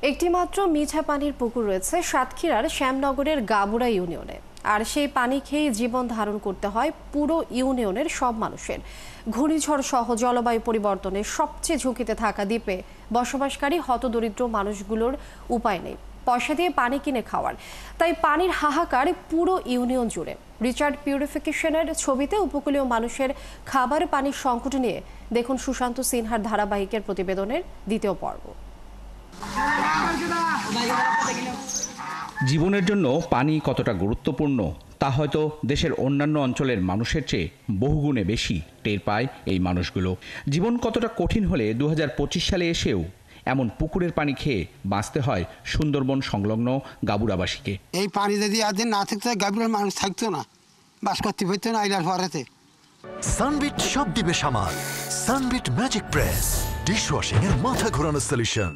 একটি মাত্র মিঠা পানির পুকুর রয়েছে সাতক্ষীরার শ্যামনগরের গাবুড়া ইউনিয়নে। আর সেই পানি খেয়ে জীবন ধারণ করতে হয় পুরো ইউনিয়নের সব মানুষের। ঘূর্ণিঝড় সহ জলবায়ু পরিবর্তনের সবচেয়ে ঝুঁকিতে থাকা দ্বীপে বসবাসকারী হতদরিদ্র মানুষগুলোর উপায় নেই পয়সা দিয়ে পানি কিনে খাওয়ার। তাই পানির হাহাকার পুরো ইউনিয়ন জুড়ে। রিচার্ড পিউরিফিকেশনের ছবিতে উপকূলীয় মানুষের খাবার পানির সংকট নিয়ে দেখুন সুশান্ত সিনহার ধারাবাহিকের প্রতিবেদনের দ্বিতীয় পর্ব। জীবনের জন্য পানি কতটা গুরুত্বপূর্ণ তা হয়তো দেশের অন্যান্য অঞ্চলের মানুষের চেয়ে বহুগুণে বেশি টের পায় এই মানুষগুলো। জীবন কতটা কঠিন হলে 2025 সালে এসেও এমন পুকুরের পানি খেয়ে বাঁচতে হয় সুন্দরবন সংলগ্ন গাবুরাবাসীকে। এই পানি যদি আজ না থাকতো গাবুরার মানুষ থাকতো না, বাস করতে পারতো না আইলার পরেতে। সানবিট সব দিবে সামাল। সানবিট ম্যাজিক প্রেস ডিশওয়াশিং এর মাথা ঘোরানো সলিউশন।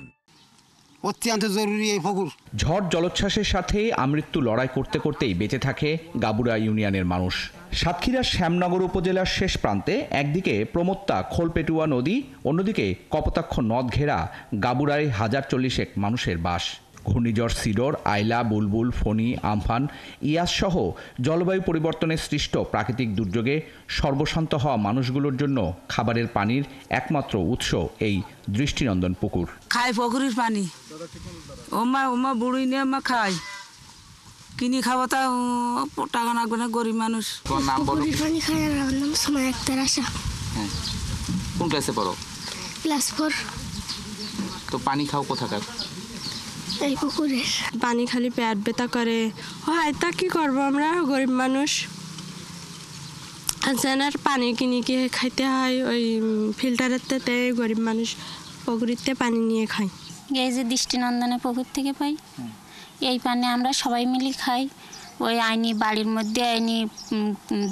অত্যন্ত জরুরি এই পুকুর। ঝড় জলোচ্ছ্বাসের সাথে আমৃত্যু লড়াই করতে করতেই বেঁচে থাকে গাবুড়া ইউনিয়নের মানুষ। সাতক্ষীরার শ্যামনগর উপজেলার শেষ প্রান্তে একদিকে প্রমত্তা খোলপেটুয়া নদী, অন্যদিকে কপোতাক্ষ নদ ঘেরা গাবুড়ায় 1040 মানুষের বাস। ঘূর্ণিঝড় সিডর, আইলা, বুলবুল, ফণী, আমফান, ইয়াস সহ জলবায়ু পরিবর্তনের সৃষ্ট প্রাকৃতিক দুর্যোগে সর্বশান্ত হওয়া মানুষগুলোর জন্য খাবারের পানির একমাত্র উৎস এই দৃষ্টিনন্দন পুকুর। খাই পুকুরের পানি, ওমা বুড়ি নিয়ে খাই, কিনি খাবো তা টাকা লাগবে না, গরিব মানুষ। পুকুরের পানি খাই। আর আমার নাম সময় একটা আশা। কোন ক্লাসে পড়ো? ক্লাস 4। তো পানি খাও কোথাকার? এই পুকুরের পানি খালি পেট ব্যথা করে হয়, তা কি করবো, আমরা গরিব মানুষ। আর পানি কিনে গিয়ে খাইতে হয়, ওই ফিল্টারের তে গরিব মানুষ পুকুরিতে পানি নিয়ে খাই। এই যে দৃষ্টিনন্দনে পুকুর থেকে পাই, এই পানি আমরা সবাই মিলে খাই। ওই আইনি বাড়ির মধ্যে আইনি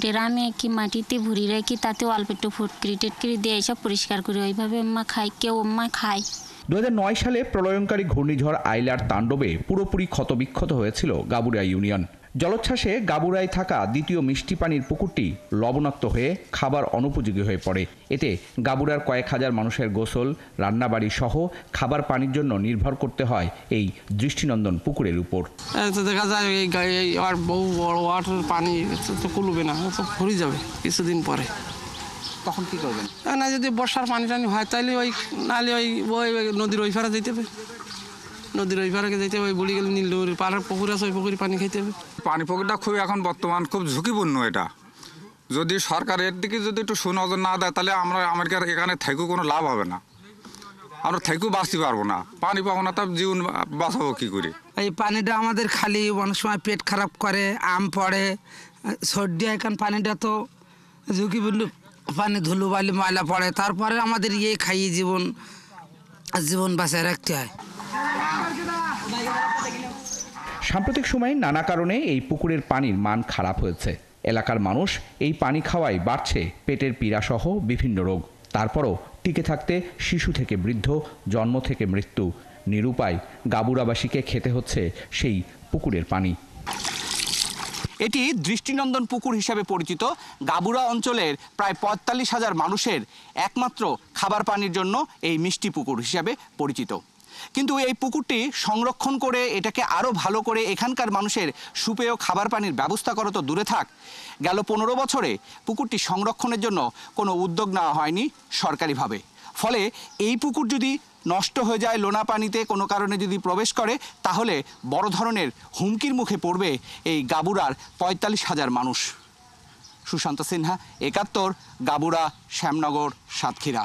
ড্রামে কি মাটিতে ভরি রেখে তাতে অল্প একটু ফুটকিরি টেটকিরি দিয়ে এসব পরিষ্কার করি, ওইভাবে আম্মা খাই, কেউ আম্মা খায়। 2009 সালে প্রলয়ঙ্কারী ঘূর্ণিঝড় আইলার তাণ্ডবে পুরোপুরি ক্ষতবিক্ষত হয়েছিল গাবুড়া ইউনিয়ন। জলোচ্ছ্বাসে গাবুড়ায় থাকা দ্বিতীয় মিষ্টি পানির পুকুরটি লবণাক্ত হয়ে খাবার অনুপযোগী হয়ে পড়ে। এতে গাবুড়ার কয়েক হাজার মানুষের গোসল, রান্নাবাড়ি সহ খাবার পানির জন্য নির্ভর করতে হয় এই দৃষ্টিনন্দন পুকুরের উপর। দেখা যায় আর বহু বড় ওয়াটার পানি তো কুলবে না, তো ভরে যাবে কিছুদিন পরে। তখন কি করবেন? না যদি বর্ষার পানি টানি হয় তাহলে ওই নাহলে ওই নদীর ওই পাড়ে যেতে হবে, নদীর ওই পাড়ে যেতে হবে, বুড়ি গেলে নীল পাড়ার পুকুর আছে, ওই পুকুরে পানি খেতে হবে। পানি পুকুরটা খুব এখন বর্তমান খুব ঝুঁকিপূর্ণ। এটা যদি সরকার এর দিকে যদি একটু সুনজর না দেয় তাহলে আমরা আমেরিকার এখানে থেকেও কোনো লাভ হবে না, আমরা থেকেও বাঁচতে পারবো না। পানি পাবো না, তার জীবন বাঁচাবো কী করে? এই পানিটা আমাদের খালি অনেক সময় পেট খারাপ করে, আম পড়ে, সর্দি হয়, কারণ পানিটা তো ঝুঁকিপূর্ণ পানি, ধুলো বালি ময়লা পড়ে, তারপরে আমাদের খাইয়ে জীবন বাঁচায় রাখতে হয়। সাম্প্রতিক সময়ে নানা কারণে এই পুকুরের পানির মান খারাপ হয়েছে। এলাকার মানুষ এই পানি খাওয়ায় বাড়ছে পেটের পীড়াসহ বিভিন্ন রোগ। তারপরও টিকে থাকতে শিশু থেকে বৃদ্ধ, জন্ম থেকে মৃত্যু, নিরুপায় গাবুরাবাসীকে খেতে হচ্ছে সেই পুকুরের পানি। এটি দৃষ্টিনন্দন পুকুর হিসাবে পরিচিত গাবুড়া অঞ্চলের প্রায় 45,000 মানুষের একমাত্র খাবার পানির জন্য এই মিষ্টি পুকুর হিসাবে পরিচিত। কিন্তু এই পুকুরটি সংরক্ষণ করে এটাকে আরও ভালো করে এখানকার মানুষের সুপেয় খাবার পানির ব্যবস্থা করা তো দূরে থাক, গেল 15 বছরে পুকুরটি সংরক্ষণের জন্য কোনো উদ্যোগ নেওয়া হয়নি সরকারিভাবে। ফলে এই পুকুর যদি নষ্ট হয়ে যায়, লোনা পানিতে কোনো কারণে যদি প্রবেশ করে, তাহলে বড় ধরনের হুমকির মুখে পড়বে এই গাবুড়ার 45,000 মানুষ। সুশান্ত সিনহা, 71, গাবুড়া, শ্যামনগর, সাতক্ষীরা।